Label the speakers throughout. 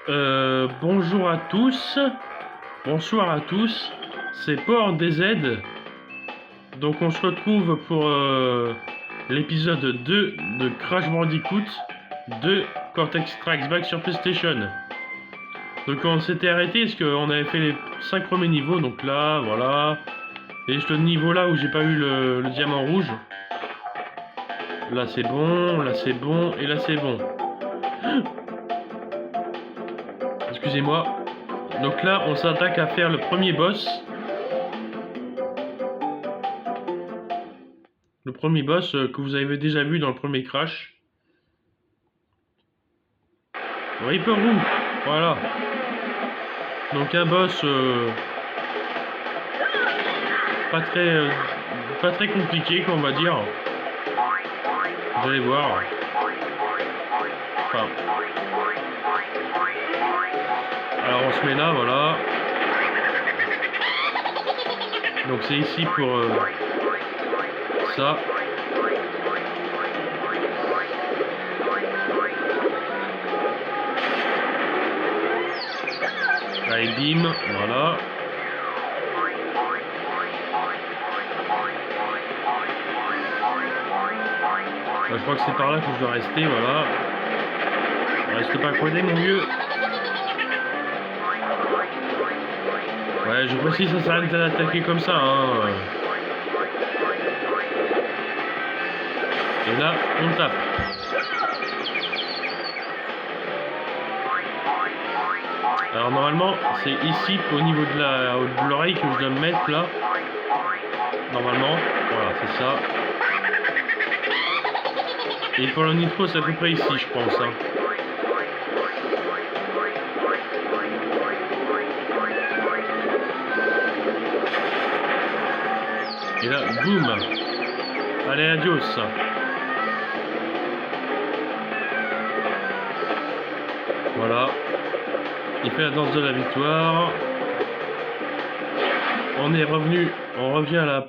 Speaker 1: Bonjour à tous, bonsoir à tous, c'est Port DZ. Donc on se retrouve pour l'épisode 2 de Crash Bandicoot de Cortex Strikes Back sur PlayStation. Donc on s'était arrêté parce qu'on avait fait les 5 premiers niveaux, donc là, voilà. Et juste le niveau là où j'ai pas eu le diamant rouge. Là c'est bon, là c'est bon, et là c'est bon. Excusez-moi. Donc là on s'attaque à faire le premier boss. Le premier boss que vous avez déjà vu dans le premier Crash. Reaper Woo, voilà. Donc un boss pas très compliqué, qu'on va dire. Vous allez voir. Enfin. Alors on se met là, voilà. Donc c'est ici pour ça. Allez, bim, voilà. Je crois que c'est par là que je dois rester, voilà. Reste pas croisé, mon vieux. Ouais, je précise, ça s'arrête d'attaquer comme ça, hein. Et là, on tape. Alors normalement, c'est ici au niveau de l'oreille que je dois me mettre là. Normalement, voilà, c'est ça. Et pour le nitro, c'est à peu près ici, je pense. Hein. Et là, boum. Allez, adios. Voilà. Il fait la danse de la victoire. On est revenu. On revient à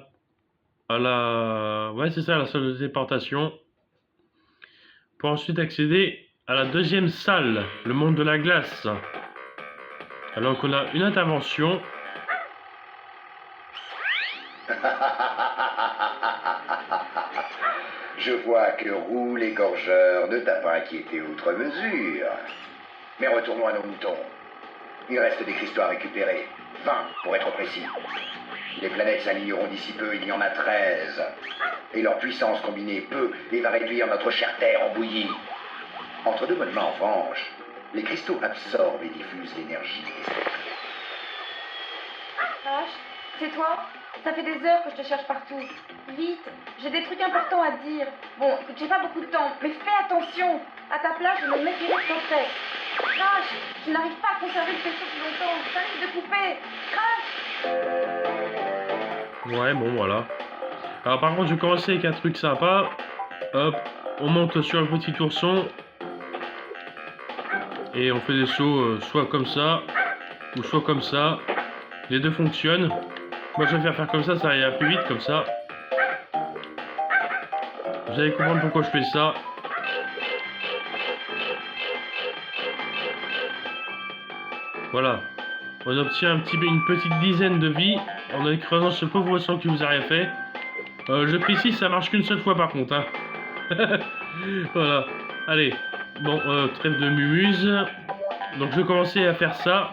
Speaker 1: la... Ouais, c'est ça, la salle de téléportation. Pour ensuite accéder à la deuxième salle, le monde de la glace. Alors qu'on a une intervention.
Speaker 2: Je vois que Roux l'égorgeur ne t'a pas inquiété outre mesure. Mais retournons à nos moutons. Il reste des cristaux à récupérer. 20 pour être précis. Les planètes s'aligneront d'ici peu, il y en a 13. Et leur puissance combinée peut et va réduire notre chère Terre en bouillie. Entre deux bonnes mains en revanche, les cristaux absorbent et diffusent l'énergie des êtres.
Speaker 3: Crash, c'est toi? Ça fait des heures que je te cherche partout. Vite, j'ai des trucs importants à te dire. Bon, écoute, j'ai pas beaucoup de temps, mais fais attention. À ta place, je me méfierai de ton trait. Crash, je n'arrive pas à conserver le faisceau plus longtemps. Ça risque de couper. Crash!
Speaker 1: Ouais, bon, voilà. Alors par contre, je vais commencer avec un truc sympa. Hop, on monte sur le petit ourson. Et on fait des sauts soit comme ça, ou soit comme ça. Les deux fonctionnent. Moi je vais faire comme ça ira plus vite comme ça. Vous allez comprendre pourquoi je fais ça. Voilà. On obtient une petite dizaine de vies en écrasant ce pauvre sang qui vous a rien fait. Je précise, ça marche qu'une seule fois par contre. Hein. Voilà. Allez. Bon, trêve de mumuse. Donc je vais commencer à faire ça.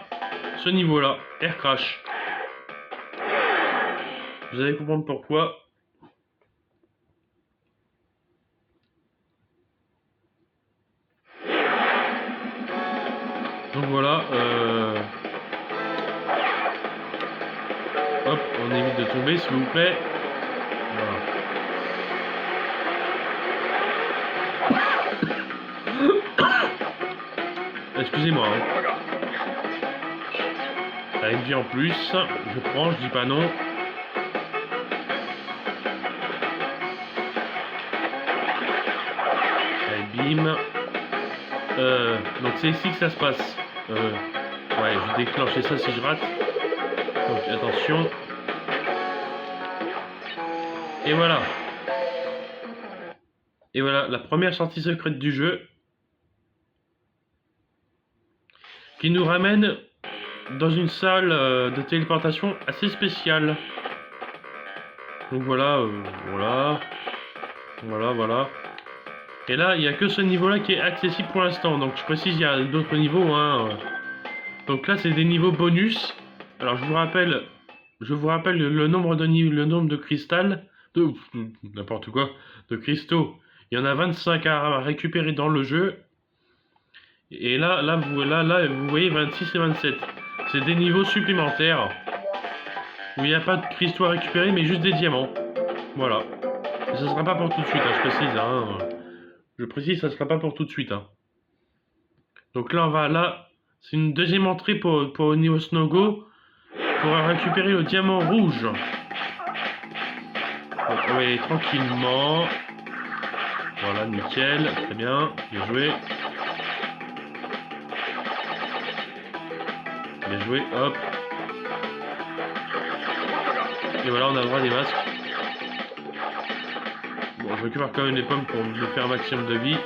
Speaker 1: Ce niveau-là. Air Crash. Vous allez comprendre pourquoi. Donc voilà. Hop, on évite de tomber s'il vous plaît. Voilà. Excusez-moi. Hein. Allez, une vie en plus. Je prends, je dis pas non. Allez, bim. Donc c'est ici que ça se passe. Ouais, je vais déclencher ça si je rate. Donc attention. Et voilà. Et voilà, la première sortie secrète du jeu. qui nous ramène dans une salle de téléportation assez spéciale. Donc voilà, voilà. Et là, il n'y a que ce niveau-là qui est accessible pour l'instant. Donc je précise, il y a d'autres niveaux. Hein. Donc là, c'est des niveaux bonus. Alors je vous rappelle le nombre de niveaux, le nombre de cristal, n'importe quoi, de cristaux. Il y en a 25 à récupérer dans le jeu. Et là, vous voyez 26 et 27. C'est des niveaux supplémentaires où il n'y a pas de cristaux à récupérer, mais juste des diamants. Voilà. Et ça sera pas pour tout de suite, hein, je précise. Hein. Je précise, ça sera pas pour tout de suite. Hein. Donc là, on va là. C'est une deuxième entrée pour le niveau Snowgo pour récupérer le diamant rouge. Donc, on va y aller tranquillement. Voilà, nickel, très bien, bien joué. Bien joué, hop. Et voilà, on a le droit des masques. Bon, je récupère quand même les pommes pour me faire un maximum de vie.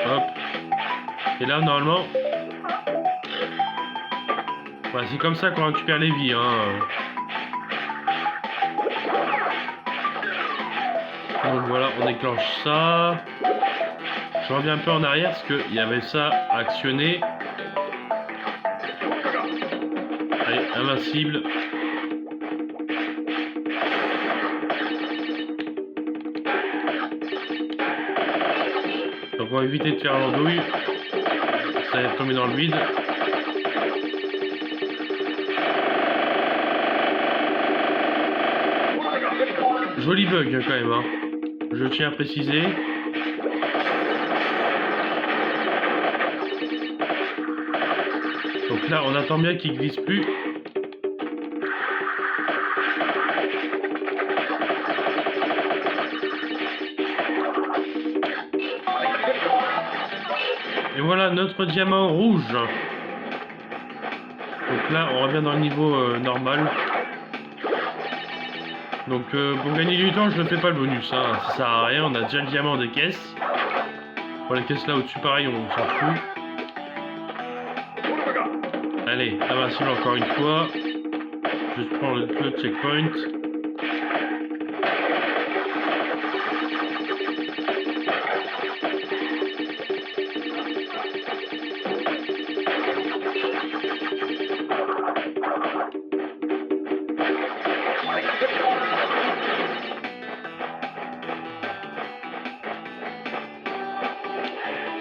Speaker 1: Hop. Et là, normalement... Voilà, c'est comme ça qu'on récupère les vies, hein. Donc voilà, on déclenche ça. Je reviens un peu en arrière parce qu'il y avait ça à actionner. Allez, invincible. Donc on va éviter de faire l'andouille. Ça va tomber dans le vide. Joli bug quand même, hein. Je tiens à préciser. Donc là, on attend bien qu'il glisse plus. Et voilà notre diamant rouge. Donc là, on revient dans le niveau normal. Donc pour gagner du temps, je ne fais pas le bonus, hein. Ça sert à rien, on a déjà le diamant des caisses. Pour les caisses là au-dessus, pareil, on s'en fout. Allez, invincible encore une fois. Je prends le checkpoint.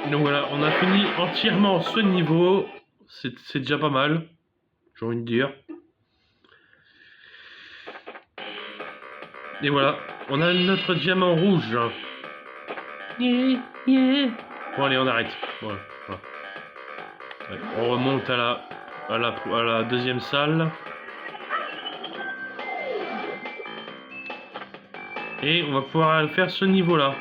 Speaker 1: Donc voilà, on a fini entièrement ce niveau. C'est déjà pas mal, j'ai envie de dire. Et voilà, on a notre diamant rouge. Yeah, yeah. Bon allez, on arrête. Voilà. Ouais, on remonte à la deuxième salle. Et on va pouvoir faire ce niveau-là.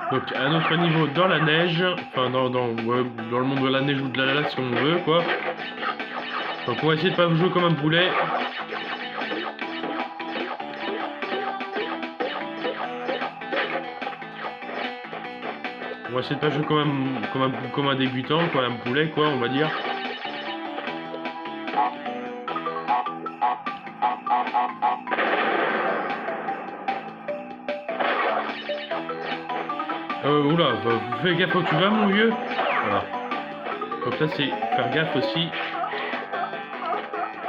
Speaker 1: Donc un autre niveau dans la neige, enfin dans le monde de la neige ou de la lave si on veut quoi. Donc on va essayer de pas jouer comme un boulet. On va essayer de pas jouer comme un débutant, quoi, un boulet quoi on va dire. Oula, fais gaffe où tu vas mon vieux. Voilà. Donc là c'est faire gaffe aussi.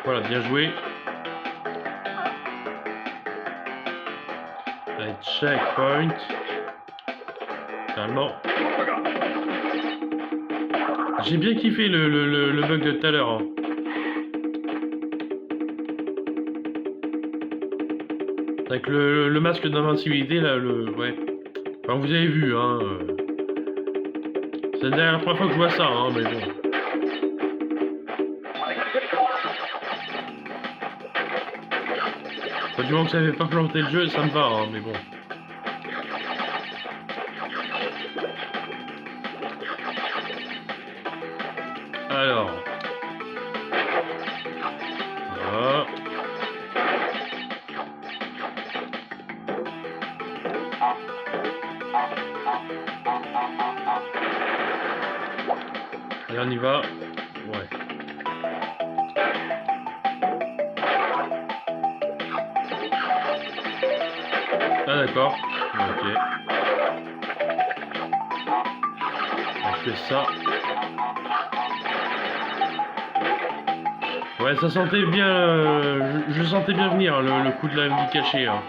Speaker 1: Voilà, bien joué. Allez, checkpoint. Finalement. J'ai bien kiffé le bug de tout à l'heure. Hein. Avec le masque d'invincibilité là, ouais. Enfin, vous avez vu, hein. C'est la dernière fois que je vois ça, hein, mais bon. Enfin, du moment que ça fait pas planter le jeu, ça me va, hein, mais bon. Alors. Voilà. Et on y va. Ouais. Ah d'accord. Ok. Je fais ça. Ouais, ça sentait bien. Je sentais bien venir le coup de la vie cachée. Hein.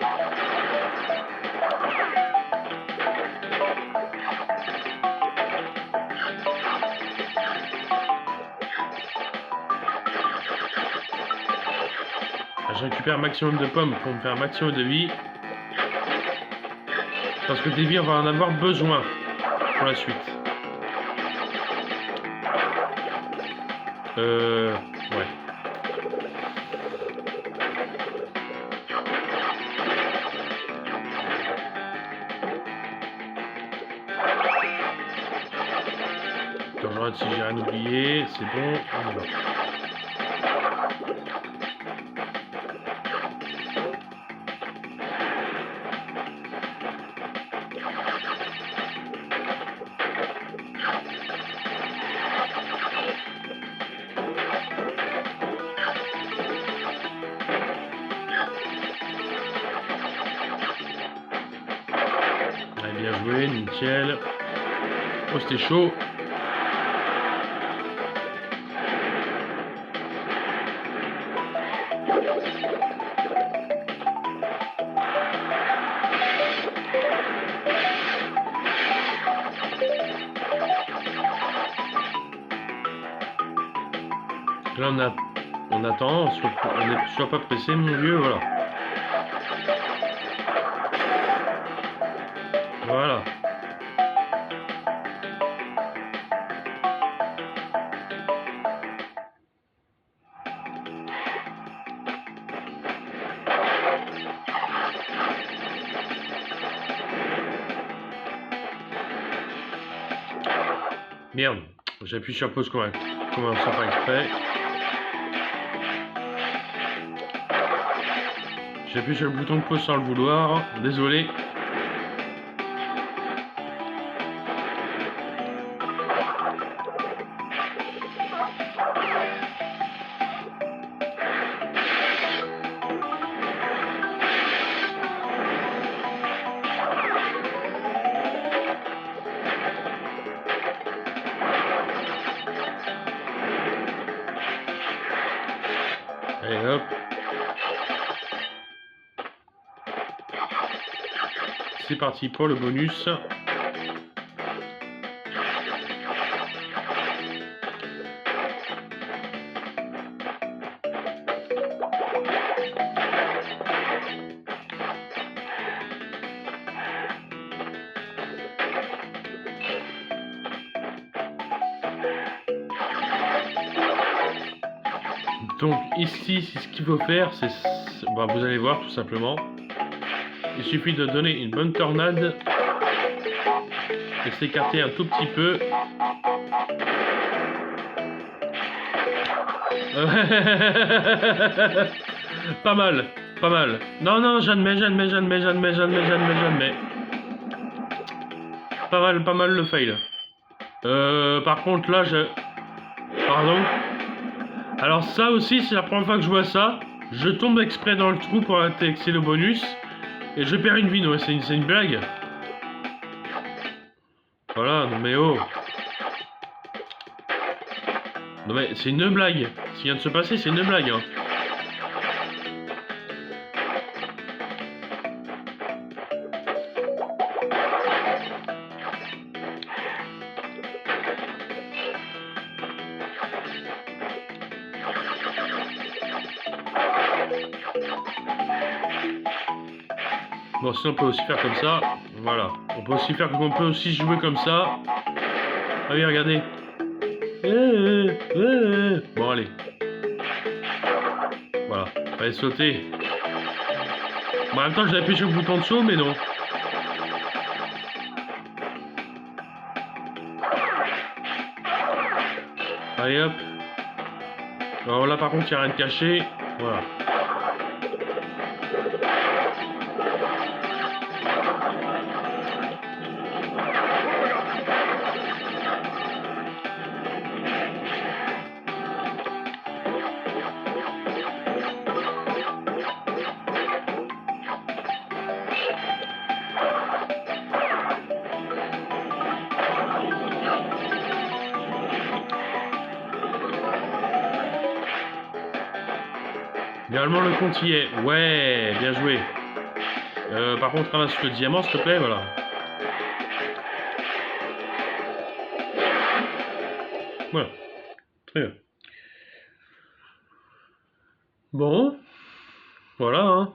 Speaker 1: Je récupère un maximum de pommes pour me faire un maximum de vie. Parce que des vies, on va en avoir besoin pour la suite. Ouais. Attends, je regarde si j'ai rien oublié. C'est bon, on y va. Allez, bien joué, nickel. Oh, c'était chaud. Là, on attend, on n'est soit pas pressé, mon vieux, voilà. Voilà. Merde, j'appuie sur pause comme ça pas exprès. J'appuie sur le bouton de pause sans le vouloir, désolé. Allez hop. C'est parti pour le bonus. Donc ici, ce qu'il faut faire, c'est... Bah, vous allez voir tout simplement. Il suffit de donner une bonne tornade et s'écarter un tout petit peu. Pas mal, pas mal. Non, non, j'admets. Pas mal le fail. Par contre là, Pardon. Alors ça aussi, c'est la première fois que je vois ça. Je tombe exprès dans le trou pour accéder le bonus. Et je perds une vie, non, c'est une blague. Voilà, non mais oh. Non mais c'est une blague. Ce qui vient de se passer, c'est une blague. Hein. Bon, sinon on peut aussi faire comme ça. Voilà. On peut aussi jouer comme ça. Ah oui, regardez. Bon, allez. Voilà. Allez, sauter. Bon, en même temps, j'ai appuyé sur le bouton de saut, mais non. Allez hop. Alors là, par contre, il n'y a rien de caché. Voilà. Normalement le compte y est. Ouais, bien joué. Par contre, ramasse le diamant, s'il te plaît, voilà. Voilà. Très bien. Bon. Voilà, hein.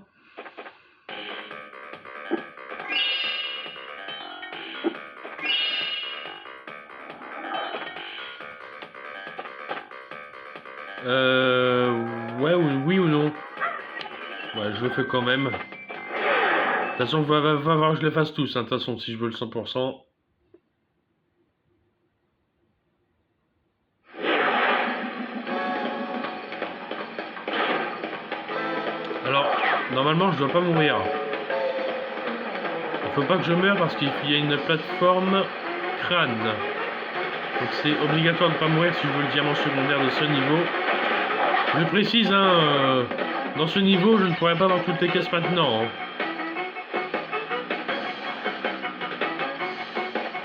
Speaker 1: Ouais, oui ou non? Ouais, je le fais quand même. De toute façon, va voir que je les fasse tous, hein, de toute façon, si je veux le 100%. Alors, normalement, je dois pas mourir. Il faut pas que je meure parce qu'il y a une plateforme crâne. Donc c'est obligatoire de pas mourir si je veux le diamant secondaire de ce niveau. Je précise, hein, dans ce niveau, je ne pourrais pas avoir toutes les caisses maintenant. Hein.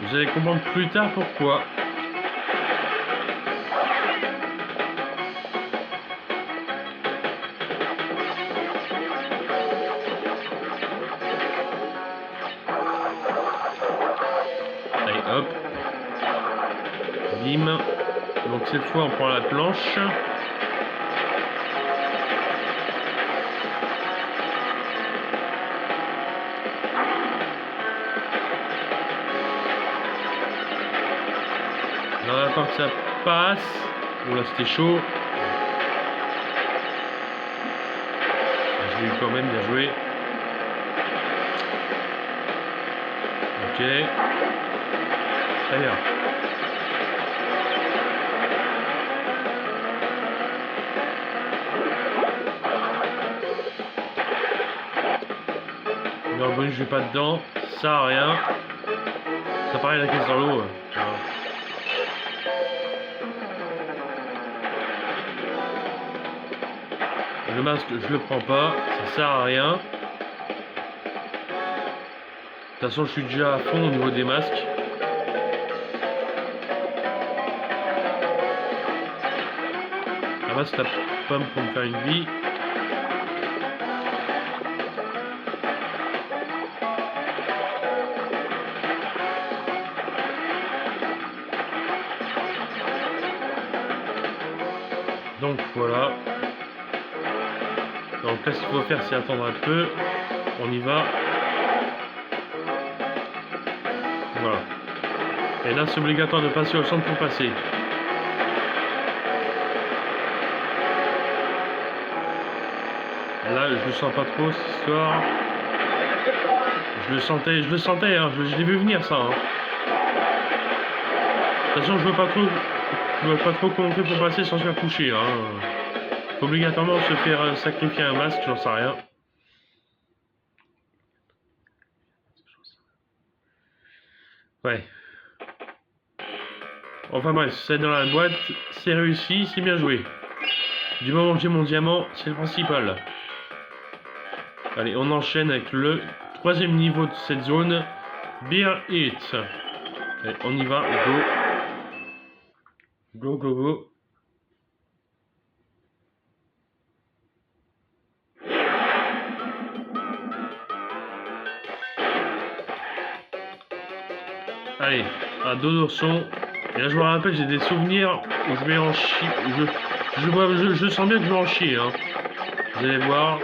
Speaker 1: Vous allez comprendre plus tard pourquoi. Allez, hop. Bim. Donc cette fois, on prend la planche. On attend que ça passe. Bon là c'était chaud. Je l'ai eu quand même, bien joué. Ok. Très bien. Non, bon, je vais pas dedans. Ça sert à rien. Ça paraît la caisse dans l'eau. Le masque, je le prends pas, ça sert à rien. De toute façon, je suis déjà à fond au niveau des masques. Ramasse la pomme pour me faire une vie. Donc voilà. Donc là, ce qu'il faut faire, c'est attendre un peu. On y va. Voilà. Et là, c'est obligatoire de passer au centre pour passer. Là, je le sens pas trop, cette histoire. Je le sentais, hein. Je l'ai vu venir, ça. Hein. De toute façon, je veux pas trop comment on fait pour passer sans se faire toucher. Hein. Faut obligatoirement se faire sacrifier un masque, j'en sais rien. Ouais. Enfin bref, c'est dans la boîte, c'est réussi, c'est bien joué. Du moment que j'ai mon diamant, c'est le principal. Allez, on enchaîne avec le 3e niveau de cette zone. Beer It. Allez, on y va, go. Go, go, go. Allez, à dos d'ourson. Et là, je me rappelle, j'ai des souvenirs où je vais en chier. Je sens bien que je vais en chier. Hein. Vous allez voir.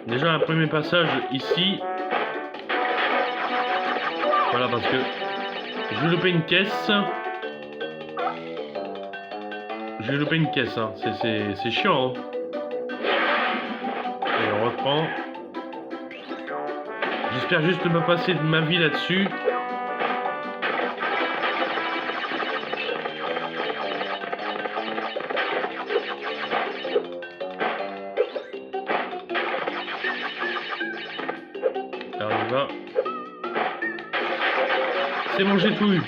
Speaker 1: Déjà, un premier passage ici. Voilà, parce que je vais louper une caisse. J'ai loupé une caisse, hein. C'est chiant, hein. Allez, on reprend. J'espère juste ne pas passer de ma vie là-dessus. Alors, on y va. C'est bon, j'ai tout eu.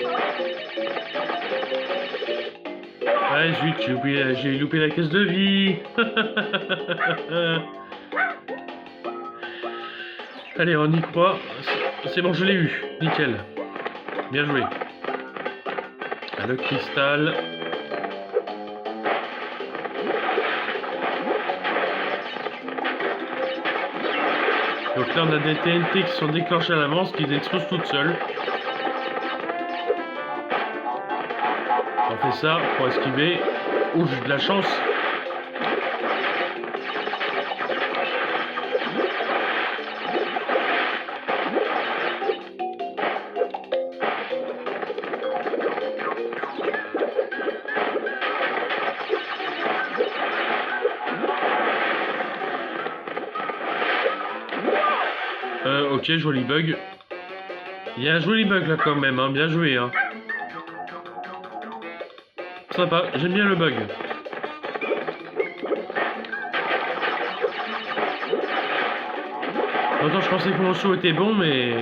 Speaker 1: Ouais, zut, j'ai loupé la caisse de vie. Allez, on y croit. C'est bon, je l'ai eu. Nickel. Bien joué. Ah, le cristal. Donc là, on a des TNT qui sont déclenchés à l'avance, qui explosent toutes seules. On fait ça pour esquiver. Ouh, j'ai de la chance. Ok, joli bug. Il y a un joli bug là quand même, hein. Bien joué, hein. Sympa, j'aime bien le bug. Pourtant, je pensais que mon saut était bon, mais...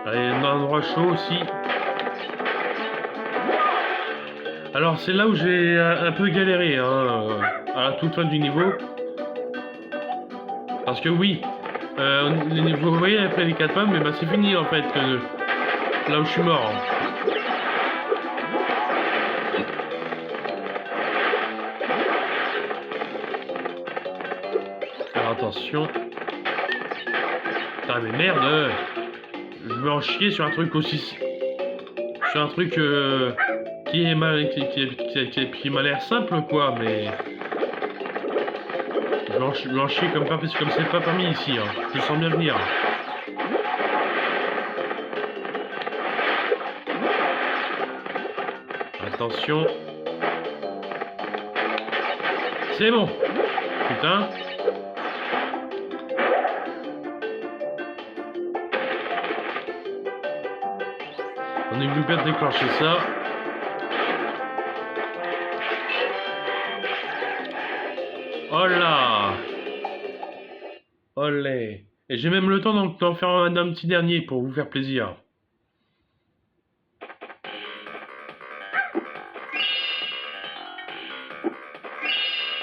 Speaker 1: Allez, un endroit chaud aussi. Alors, c'est là où j'ai un peu galéré, hein, à la toute fin du niveau. Parce que oui, vous voyez après les 4 pommes, mais bah, c'est fini en fait, là où je suis mort. Alors attention. Putain mais merde, je vais en chier sur un truc aussi... Sur un truc qui m'a l'air simple quoi, mais... Je vais en chier comme c'est pas permis ici, hein. Je le sens bien venir. Attention. C'est bon. Putain. On est obligé de déclencher ça. Oh là! Olé! Et j'ai même le temps d'en faire un petit dernier pour vous faire plaisir.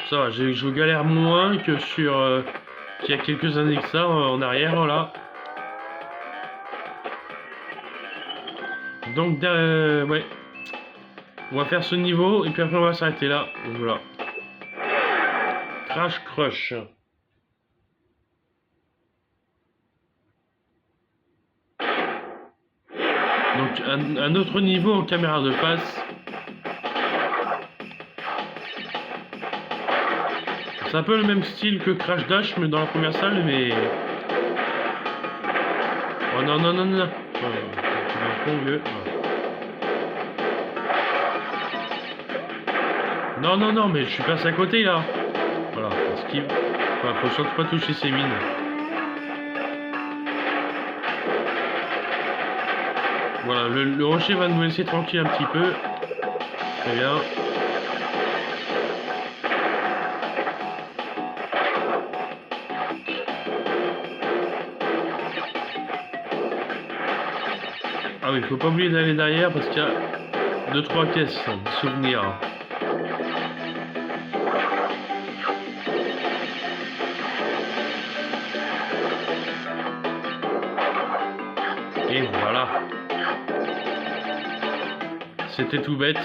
Speaker 1: Ça va, je galère moins que sur... qu'il y a quelques années que ça, en arrière, là. Donc, ouais. On va faire ce niveau, et puis après on va s'arrêter là. Voilà. Crash Crush. Donc un autre niveau en caméra de face. C'est un peu le même style que Crash Dash, mais dans la première salle, mais... Oh non, non, non, non. Non, non, non, mais je suis passé à côté, là. Voilà, esquive. Enfin, faut surtout pas toucher ces mines. Voilà, le rocher va nous laisser tranquille un petit peu. Très bien. Ah oui, faut pas oublier d'aller derrière parce qu'il y a 2-3 caisses de souvenirs. Et voilà. C'était tout bête.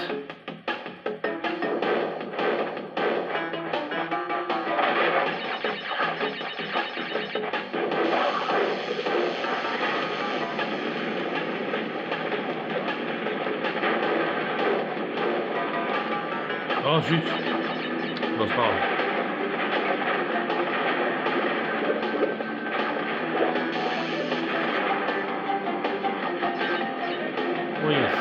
Speaker 1: Oh zut. Bon, c'est pas grave. Oh yes.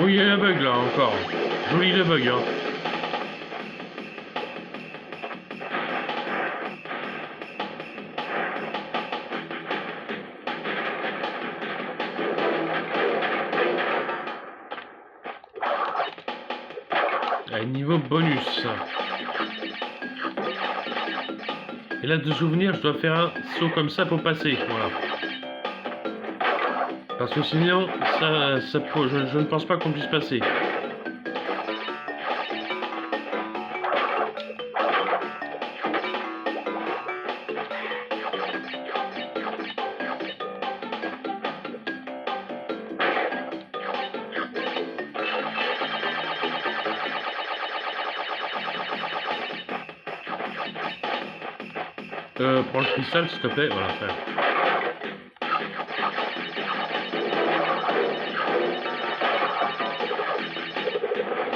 Speaker 1: Oui, il y a le bug là encore. Joli le bug, hein. Allez, niveau bonus. Et là, de souvenir, je dois faire un saut comme ça pour passer. Voilà. Parce que sinon, je ne pense pas qu'on puisse passer. Prends le cristal, s'il te plaît. Voilà, frère.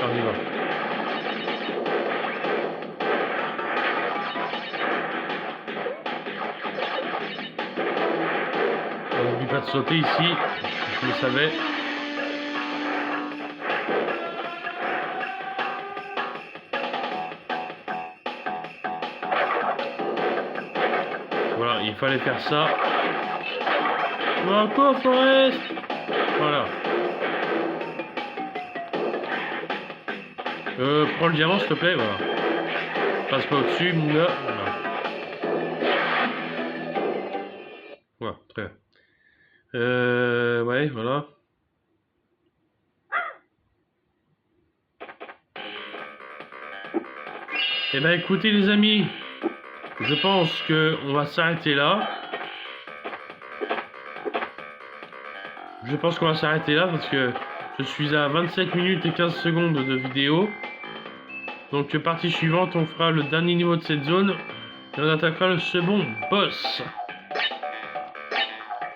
Speaker 1: On y va. On n'oublie pas de sauter ici. Je le savais. Voilà, il fallait faire ça. Quoi, Forest? Voilà. Prends le diamant, s'il te plaît, voilà. Passe pas au-dessus, mon gars. Voilà. Voilà, très bien. Ouais, voilà. Eh ben, écoutez, les amis, je pense que on va s'arrêter là. Je pense qu'on va s'arrêter là parce que je suis à 27 minutes et 15 secondes de vidéo. Donc, partie suivante, on fera le dernier niveau de cette zone et on attaquera le second boss.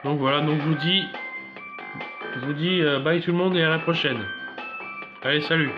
Speaker 1: Donc voilà, donc je vous dis bye tout le monde et à la prochaine. Allez, salut.